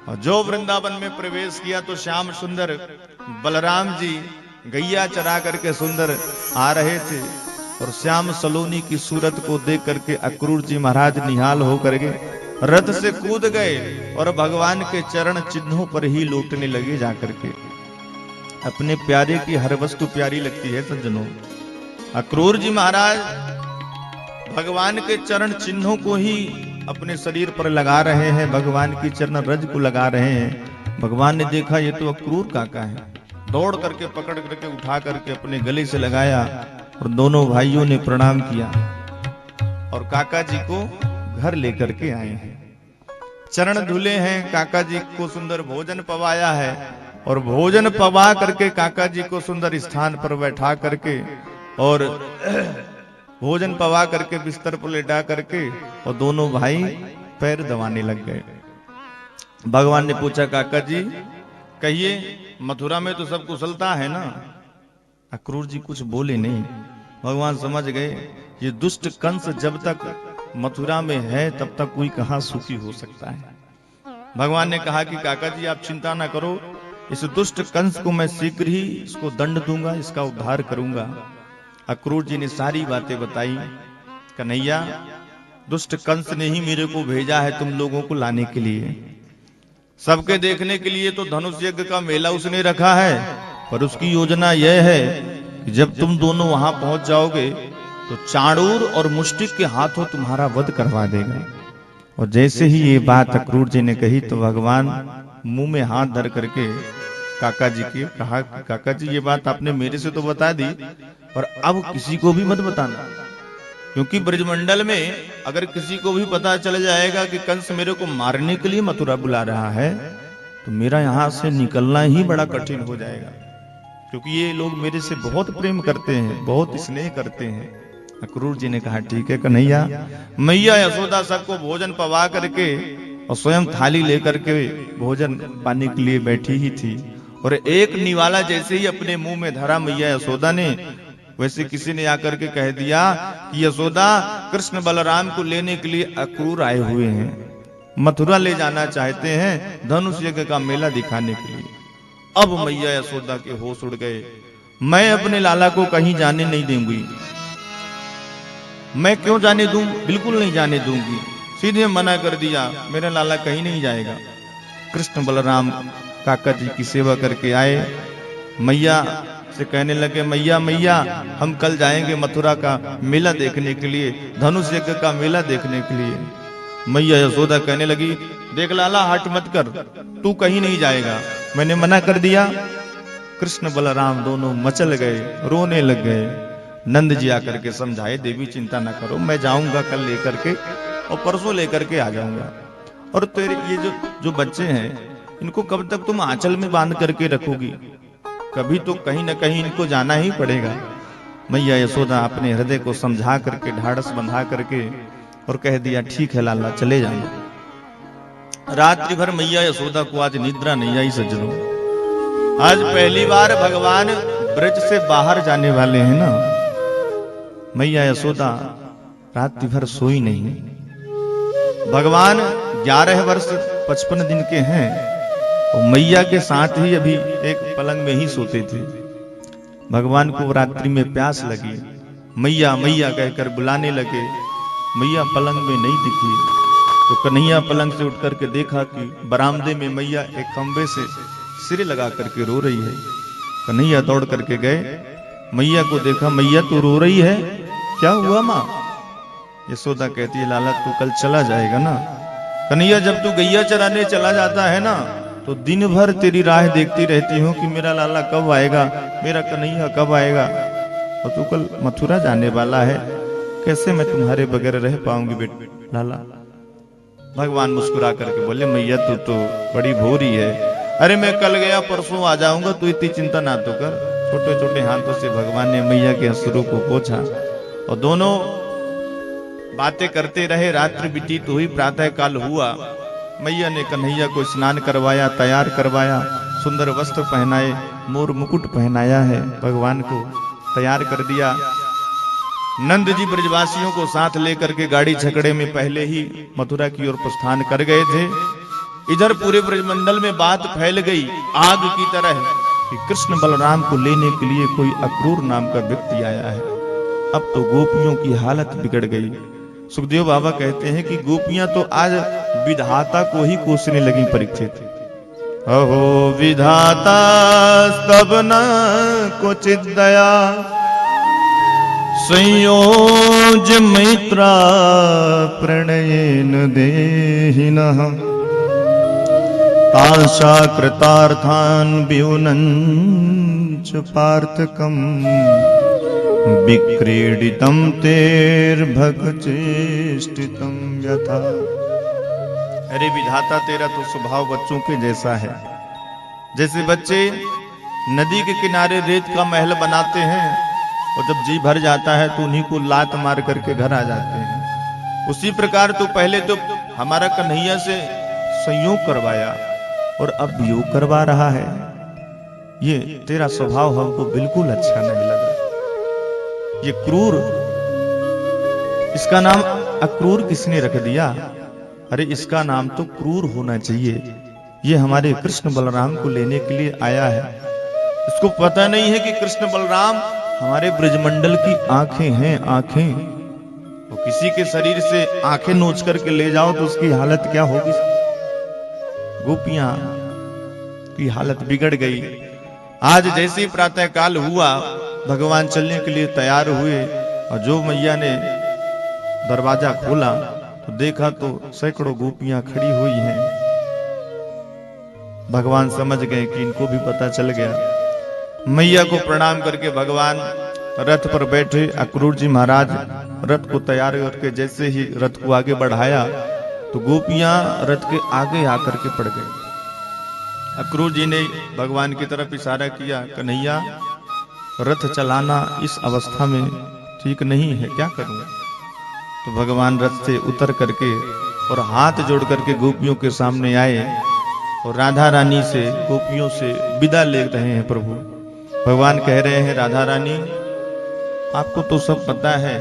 और जो वृंदावन में प्रवेश किया तो श्याम सुंदर बलराम जी गैया चरा करके सुंदर आ रहे थे और श्याम सलोनी की सूरत को देख करके अक्रूर जी महाराज निहाल हो करके रथ से कूद गए और भगवान के चरण चिन्हों पर ही लौटने लगे जाकर के। अपने प्यारे की हर वस्तु प्यारी लगती है सज्जनों। अक्रूर जी महाराज भगवान के चरण चिन्हों को ही अपने शरीर पर लगा रहे हैं, भगवान की चरण रज को लगा रहे हैं। भगवान ने देखा ये तो अक्रूर काका है, दौड़ करके पकड़ करके उठा करके अपने गले से लगाया और दोनों भाइयों ने प्रणाम किया और काका जी को घर लेकर के आए हैं। चरण धुले हैं, काका जी को सुंदर भोजन पवाया है और भोजन पवा करके काका जी को सुंदर स्थान पर बैठा करके और भोजन पवा करके बिस्तर पर लेटा करके और दोनों भाई पैर दबाने लग गए। भगवान ने पूछा काका जी कहिए मथुरा में तो सब कुशलता है ना? अक्रूर जी कुछ बोले नहीं। भगवान समझ गए ये दुष्ट कंस जब तक मथुरा में है तब तक कोई कहां सुखी हो सकता है। भगवान ने कहा कि काका जी आप चिंता ना करो, इस दुष्ट कंस को मैं शीघ्र ही इसको दंड दूंगा, इसका उद्धार करूंगा। अक्रूर जी ने सारी बातें बताई। कन्हैया दुष्ट कंस ने ही मेरे को भेजा है तुम लोगों को लाने के लिए, सबके देखने के लिए तो धनुष यज्ञ का मेला उसने रखा है, पर उसकी योजना यह है कि जब तुम दोनों वहां पहुंच जाओगे तो चाणूर और मुष्टिक के हाथों तुम्हारा वध करवा देगा। और जैसे ही ये बात अक्रूर जी ने कही तो भगवान मुंह में हाथ धर करके काका जी के कहा कि काका जी ये बात आपने मेरे से तो बता दी और अब किसी को भी मत बताना, क्योंकि ब्रजमंडल में अगर किसी को भी पता चल जाएगा कि कंस मेरे को मारने के लिए मथुरा बुला रहा है तो मेरा यहां से निकलना ही बड़ा कठिन हो जाएगा, क्योंकि ये लोग मेरे से बहुत प्रेम करते हैं, बहुत स्नेह करते हैं। अक्रूर जी ने कहा ठीक है कन्हैया। मैया यशोदा सबको भोजन पवा करके और स्वयं थाली लेकर के भोजन पाने के लिए बैठी ही थी और एक निवाला जैसे ही अपने मुंह में धरा मैया यशोदा ने, वैसे किसी ने आकर के कह दिया कि यशोदा कृष्ण बलराम को लेने के लिए अक्रूर आए हुए हैं, मथुरा ले जाना चाहते हैं धनुष यज्ञ का मेला दिखाने के लिए। अब मैया यशोदा के होश उड़ गए। मैं अपने लाला को कहीं जाने नहीं दूंगी, मैं क्यों जाने दूं, बिल्कुल नहीं जाने दूंगी। सीधे मना कर दिया, मेरा लाला कहीं नहीं जाएगा। कृष्ण बलराम काका जी की सेवा करके आए, मैया से कहने लगे मैया मैया हम कल जाएंगे मथुरा का मेला देखने के लिए, धनुष यज्ञ का मेला देखने के लिए। मैया यशोदा कहने लगी देख लाला हट मत कर, तू कहीं नहीं जाएगा, मैंने मना कर दिया। कृष्ण बलराम दोनों मचल गए, रोने लग गए। नंद जी आकर के समझाए देवी चिंता ना करो, मैं जाऊंगा कल लेकर के और परसों लेकर के आ जाऊंगा। और तेरे ये जो बच्चे हैं इनको कब तक तुम आंचल में बांध करके रखोगी, कभी तो कहीं ना कहीं इनको जाना ही पड़ेगा। मैया यशोदा अपने हृदय को समझा करके ढाढ़स बंधा करके और कह दिया ठीक है लाला चले जाना। रात्रि भर मैया यशोदा को आज निद्रा नहीं आई सज्जनों। आज पहली बार भगवान ब्रज से बाहर जाने वाले हैं ना। मैया यशोदा रात्रि भर सोई नहीं। भगवान 11 वर्ष 55 दिन के हैं और मैया के साथ ही अभी एक पलंग में ही सोते थे। भगवान को रात्रि में प्यास लगी, मैया मैया कहकर बुलाने लगे। मैया पलंग में नहीं दिखी तो कन्हैया पलंग से उठ करके देखा कि बरामदे में मैया एक खंबे से सिर लगा करके रो रही है। कन्हैया दौड़ करके गए, मैया को देखा, मैया तू रो रही है, क्या हुआ माँ? यशोदा कहती है लाला तू कल चला जाएगा ना। कन्हैया जब तू गैया चराने चला जाता है ना तो दिन भर तेरी राह देखती रहती हूँ कि मेरा लाला कब आएगा, मेरा कन्हैया कब आएगा, और तू कल मथुरा जाने वाला है, कैसे मैं तुम्हारे बगैर रह पाऊंगी बेटे लाला। भगवान मुस्कुरा करके बोले मैया तू तो बड़ी भोरी है, अरे मैं कल गया परसों आ जाऊंगा, तू इतनी चिंता ना तो कर। छोटे छोटे हाथों से भगवान ने मैया के अश्रु को पोंछा और दोनों बातें करते रहे। रात्रि बीतीत हुई, प्रातः काल हुआ। मैया ने कन्हैया को स्नान करवाया, तैयार करवाया, सुंदर वस्त्र पहनाए, मोर मुकुट पहनाया है, भगवान को तैयार कर दिया। नंद जी ब्रजवासियों को साथ लेकर के गाड़ी छकड़े में पहले ही मथुरा की ओर प्रस्थान कर गए थे। इधर पूरे ब्रजमंडल में बात फैल गई आग की तरह कि कृष्ण बलराम को लेने के लिए कोई अक्रूर नाम का व्यक्ति आया है। अब तो गोपियों की हालत बिगड़ गई। सुखदेव बाबा कहते हैं कि गोपियां तो आज विधाता को ही कोसने लगी परीक्षित। अहो विधाता स्तब न क्वचित दया संयोज मैत्रा प्रणयेन देहिनः तासा कृतार्थान व्युनञ्च पार्थकम् विक्रीडितं तेर्भगचेष्टितं यथा। अरे विधाता तेरा तो स्वभाव बच्चों के जैसा है। जैसे बच्चे नदी के किनारे रेत का महल बनाते हैं और जब जी भर जाता है तो उन्हीं को लात मार करके घर आ जाते हैं, उसी प्रकार तो पहले तो हमारा कन्हैया से संयोग करवाया और अब योग करवा रहा है। ये तेरा स्वभाव हमको बिल्कुल अच्छा नहीं लगा। ये क्रूर, इसका नाम अक्रूर किसने रख दिया? अरे इसका नाम तो क्रूर होना चाहिए। ये हमारे कृष्ण बलराम को लेने के लिए आया है। इसको पता नहीं है कि कृष्ण बलराम हमारे ब्रजमंडल की आंखें हैं। आंखें तो किसी के शरीर से आंखें नोच करके ले जाओ तो उसकी हालत क्या होगी। गोपियां की हालत बिगड़ गई। आज जैसे ही प्रातः काल हुआ भगवान चलने के लिए तैयार हुए और जो मैया ने दरवाजा खोला तो देखा तो सैकड़ों गोपियां खड़ी हुई हैं। भगवान समझ गए कि इनको भी पता चल गया। मैया को प्रणाम करके भगवान रथ पर बैठे। अक्रूर जी महाराज रथ को तैयार करके जैसे ही रथ को आगे बढ़ाया तो गोपियां रथ के आगे आकर के पड़ गई। अक्रूर जी ने भगवान की तरफ इशारा किया, कन्हैया रथ चलाना इस अवस्था में ठीक नहीं है, क्या करूं? तो भगवान रथ से उतर करके और हाथ जोड़ करके गोपियों के सामने आए और राधा रानी से गोपियों से विदा ले रहे हैं। प्रभु भगवान कह रहे हैं, राधा रानी आपको तो सब पता है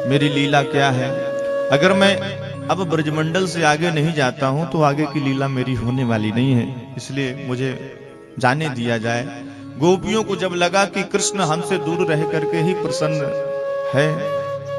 मेरी लीला क्या है। अगर मैं अब ब्रजमंडल से आगे नहीं जाता हूं तो आगे की लीला मेरी होने वाली नहीं है, इसलिए मुझे जाने दिया जाए। गोपियों को जब लगा कि कृष्ण हमसे दूर रह करके ही प्रसन्न है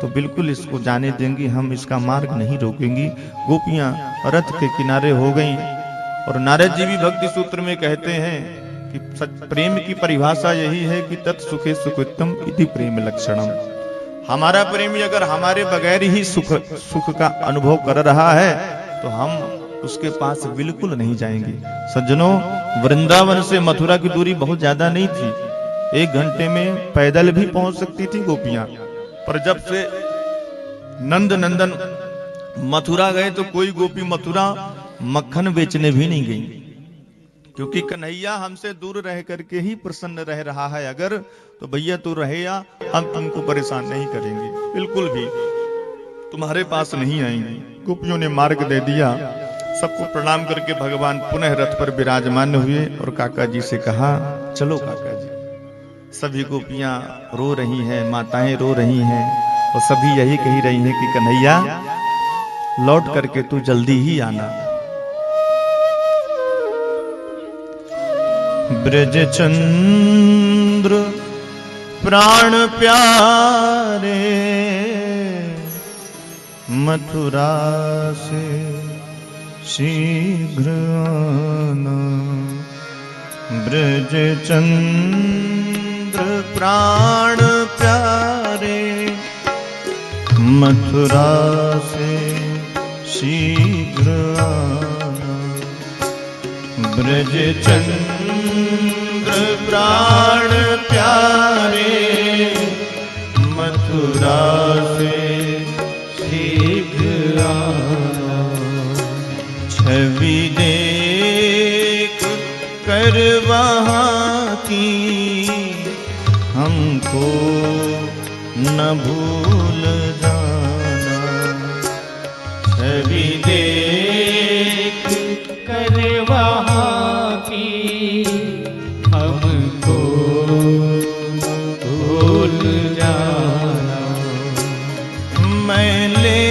तो बिल्कुल इसको जाने देंगी, हम इसका मार्ग नहीं रोकेंगी। गोपियां रथ के किनारे हो गईं। और नारद जी भी भक्ति सूत्र में कहते हैं कि प्रेम की परिभाषा यही है कि तत्सुखे सुकृतम इति प्रेम लक्षणम। हमारा प्रेमी अगर हमारे बगैर ही सुख का अनुभव कर रहा है तो हम उसके पास बिल्कुल नहीं जाएंगे। सज्जनों, वृंदावन से मथुरा की दूरी बहुत ज्यादा नहीं थी। 1 घंटे में पैदल भी पहुंच सकती थी गोपियां। पर जब से नंद नंदन मथुरा गए तो कोई गोपी मथुरा मक्खन बेचने भी नहीं गई, क्योंकि कन्हैया हमसे दूर रह करके ही प्रसन्न रह रहा है। अगर तो भैया तू रहे या हम तुमको परेशान नहीं करेंगे, बिल्कुल भी तुम्हारे पास नहीं आएंगे। गोपियों ने मार्ग दे दिया। सबको प्रणाम करके भगवान पुनः रथ पर विराजमान हुए और काका जी से कहा, चलो काका जी। सभी गोपियां रो रही हैं, माताएं रो रही हैं और सभी यही कही रही हैं कि कन्हैया लौट करके तू जल्दी ही आना। ब्रज चंद्र प्राण प्यारे मथुरा से शीघ्र आना। ब्रज चंद्र प्राण प्यारे मथुरा से शीघ्र आना। ब्रज चंद्र प्राण प्यारे मथुरा से शीघ्र आना। छवि देख कर वहाँ की हमको न भूल जाना। छवि देख कर वहाँ की हमको भूल जाना। मैं ले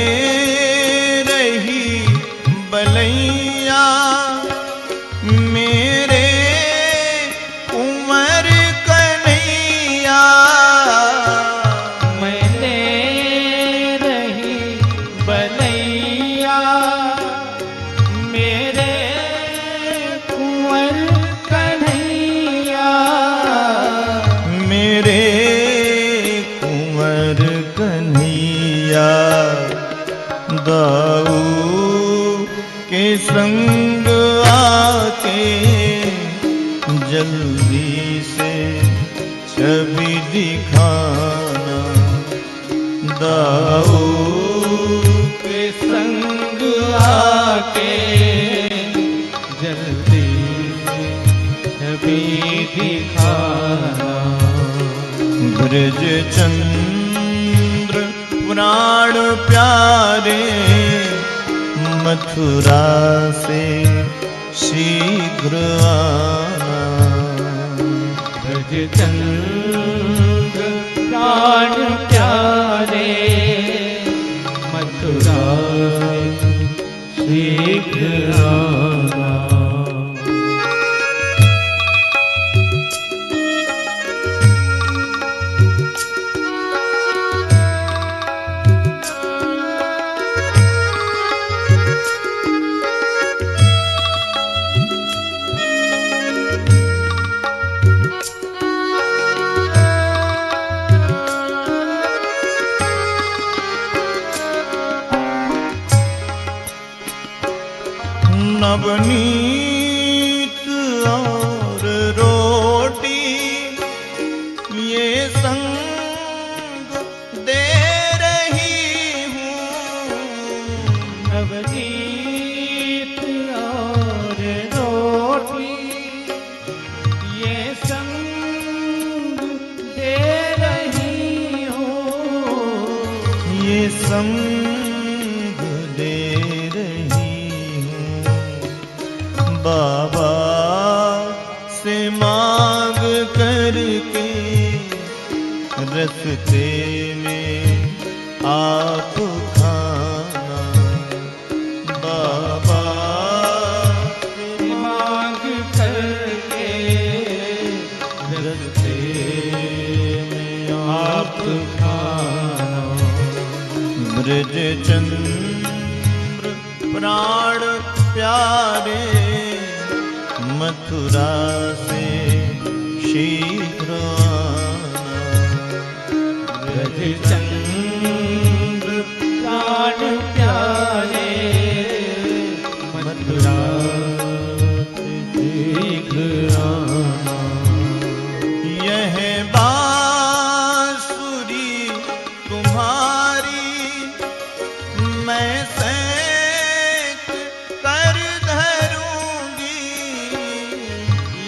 रही बलैया संग आके जल्दी से छवि दिखाना, दाऊ के संग आके जल्दी से छवि दिखाना। ब्रज चंद्र प्राण प्यारे मथुरा से शीघ्र आना। ब्रज चंद्र प्राण प्यारे मथुरा से शीघ्र आना। नवनीत और रोटी ये संग दे रही हूँ। नवनीत और रोटी ये संग दे रही हूँ। ये संग दे बाबा से मांग करके रस्ते में आप खाना। बाबा से मांग करके रस्ते में आप खाना। ब्रज चंद्र प्राण प्यारे मथुरा से शीघ्र आना। ब्रज चंद्र प्राण प्यारे मथुरा से शीघ्र आना। यह बांसुरी तुम्हारी मैं सेंक कर धरूंगी।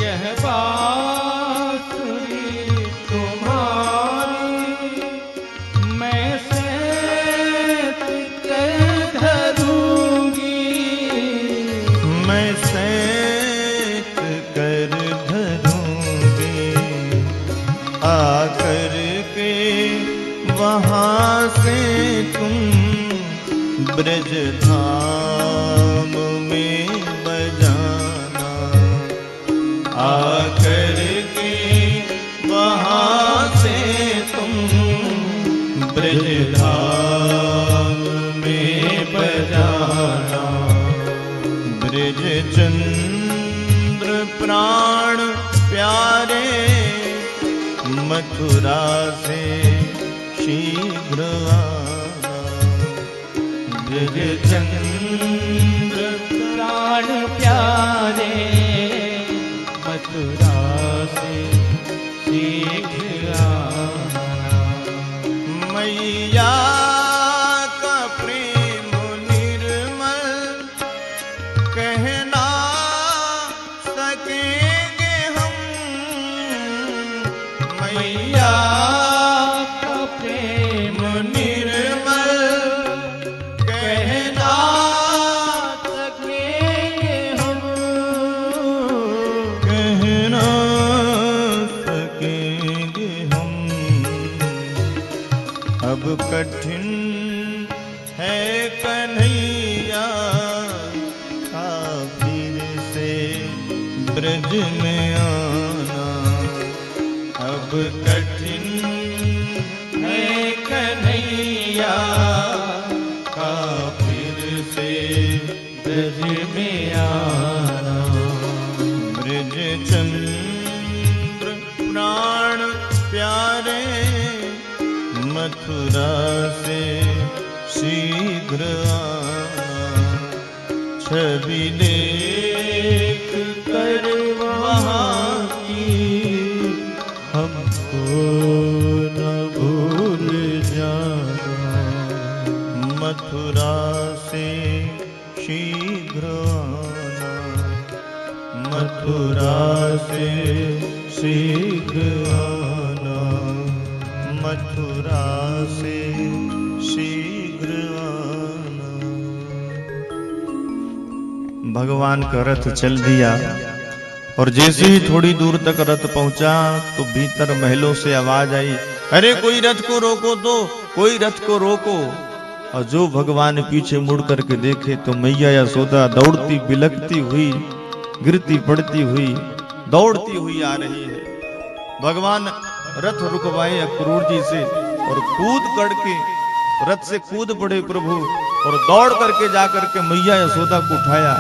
यह बांसुरी तुम्हारी मैं सेंक कर धरूंगी। मैं सेंक कर धरूंगी। आकर के वहाँ से तुम ब्रज धाम में बजाना। आकर के वहाँ से तुम ब्रज धाम में बजाना। ब्रज चंद्र प्राण प्यारे मथुरा से शीघ्र आना। ब्रज चंद्र प्राण प्यारे मथुरा से शीघ्र आना। मैया का प्रेम निर्मल कह ना सकेंगे हम। मैया का प्रेम निर्मल कह ना सकेंगे हम। कह ना सकेंगे हम। अब कठिन है कन्हैया का फिर से ब्रज में आना। अब कठिन है कन्हैया का फिर से ब्रज में आना। ब्रज चंद्र प्राण प्यारे मथुरा से शीघ्र आना। छवि देख कर वहाँ की हमको न भूल जाना, मथुरा से शीघ्र आना, मथुरा से शीघ्र आना, मथुरा से शीघ्र आना। भगवान का रथ चल दिया और जैसे ही थोड़ी दूर तक रथ पहुंचा तो भीतर महलों से आवाज आई, अरे कोई रथ को रोको तो, कोई रथ को रोको। और जो भगवान पीछे मुड़ करके देखे तो मैया यशोदा दौड़ती बिलखती हुई, गिरती पड़ती हुई, दौड़ती हुई आ रही है। भगवान रथ रुकवाए अक्रूर जी से और कूद करके रथ से कूद पड़े प्रभु और दौड़ करके जा करके मैया यशोदा को उठाया।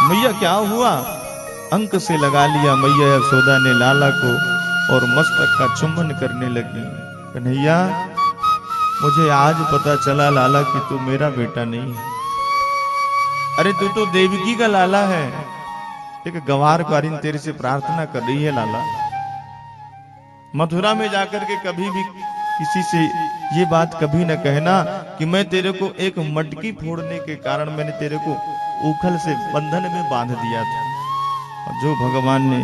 मैया क्या हुआ? अंक से लगा लिया मैया यशोदा ने लाला को और मस्तक का चुम्बन करने लगी। कन्हैया, मुझे आज पता चला लाला कि तू मेरा बेटा नहीं है। अरे तू तो देवकी का लाला है। एक गंवार कारिन तेरे से प्रार्थना कर रही है लाला, मथुरा में जाकर के कभी भी किसी से ये बात कभी न कहना कि मैं तेरे को एक मटकी फोड़ने के कारण मैंने तेरे को उखल से बंधन में बांध दिया था। और जो भगवान ने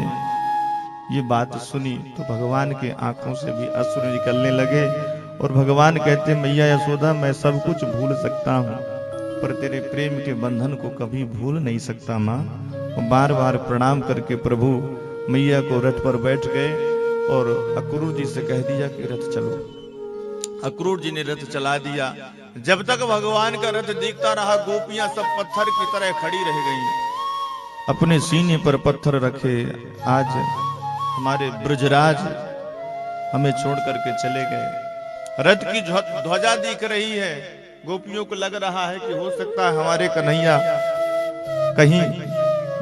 ये बात सुनी तो भगवान के आंखों से भी अश्रु निकलने लगे और भगवान कहते, मैया यशोदा, मैं सब कुछ भूल सकता हूँ पर तेरे प्रेम के बंधन को कभी भूल नहीं सकता माँ। बार बार प्रणाम करके प्रभु मैया को रथ पर बैठ गए और अक्रूर जी से कह दिया कि रथ चलो। अक्रूर जी ने रथ चला दिया। जब तक भगवान का रथ दिखता रहा गोपियां सब पत्थर की तरह खड़ी रह गईं, अपने सीने पर पत्थर रखे। आज हमारे ब्रजराज हमें छोड़ करके चले गए। रथ की ध्वजा दिख रही है। गोपियों को लग रहा है कि हो सकता है हमारे कन्हैया कहीं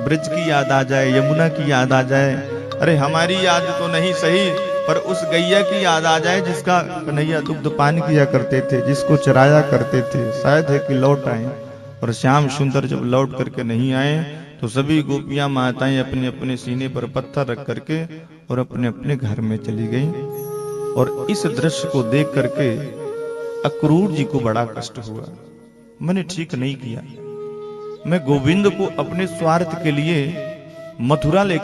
ब्रज की याद आ जाए, यमुना की याद आ जाए। अरे हमारी याद तो नहीं सही पर उस गैया की याद आ जाए जिसका कन्हैया दुग्ध पान किया करते थे, जिसको चराया करते थे। शायद है कि लौट आए। और श्याम सुंदर जब लौट करके नहीं आए तो सभी गोपियां माताएं अपने अपने सीने पर पत्थर रख करके और अपने अपने घर में चली गईं। और इस दृश्य को देख करके अक्रूर जी को बड़ा कष्ट हुआ। मैंने ठीक नहीं किया। मैं गोविंद को अपने स्वार्थ के लिए मथुरा ले